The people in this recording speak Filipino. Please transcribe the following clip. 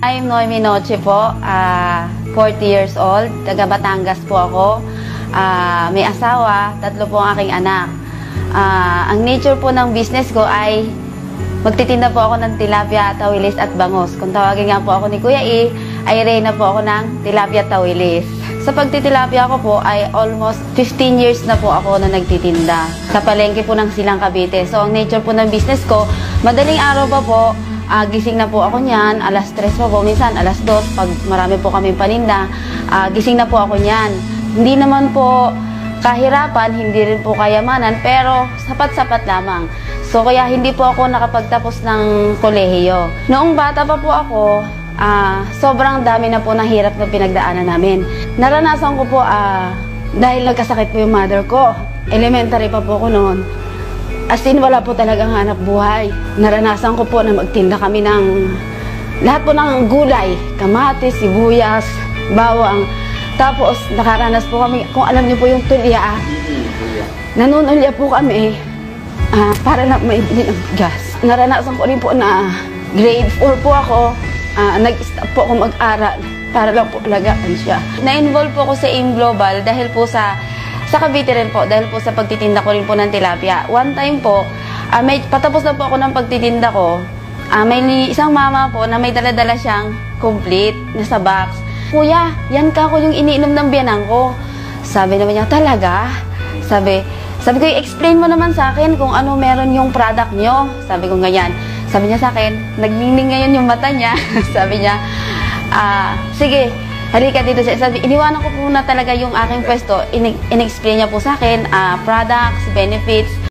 I'm Noemi Noche po, 40 years old, taga Batangas po ako. May asawa, 3 po ang aking anak. Ang nature po ng business ko ay magtitinda po ako ng tilapia, tawilis at bangus. Kung tawagin nga po ako ni Kuya E, ay reyna po ako ng tilapia tawilis. Sa pagtitilapia ko po ay almost 15 years na po ako na nagtitinda. Sa palengke po ng Silang Cavite. So ang nature po ng business ko, madaling araw pa po, gising na po ako niyan, alas 3 po, minsan alas 2, pag marami po kaming paninda, gising na po ako niyan. Hindi naman po kahirapan, hindi rin po kayamanan, pero sapat-sapat lamang. So kaya hindi po ako nakapagtapos ng kolehiyo. Noong bata pa po ako, sobrang dami na po ng hirap na pinagdaanan namin. Naranasan ko po, dahil nagkasakit po yung mother ko, elementary pa po ako noon. As in, wala po talagang hanap buhay. Naranasan ko po na magtinda kami ng lahat po ng gulay, kamatis, sibuyas, bawang. Tapos, nakaranas po kami, kung alam niyo po yung tulya, nanunulya po kami para lang maibili ng gas. Naranasan ko rin po na grade 4 po ako, nag-stop po ako mag-aral para lang po alagaan siya. Na-involve po ako sa AIM Global dahil po sa Cavite rin po, dahil po sa pagtitinda ko rin po ng tilapia. One time po, patapos na po ako ng pagtitinda ko, may isang mama po na may dala-dala siyang complete na sa box. Kuya, yan ka ko yung iniinom ng biyanang ko. Sabi naman niya, talaga? Sabi ko, explain mo naman sa akin kung ano meron yung product nyo. Sabi ko ganyan. Sabi niya sa akin, nagning ngayon yung mata niya. Sabi niya, sige, halika dito. Sabi, iniwanan ko po na talaga yung aking pwesto. In-explain niya po sa akin, products, benefits.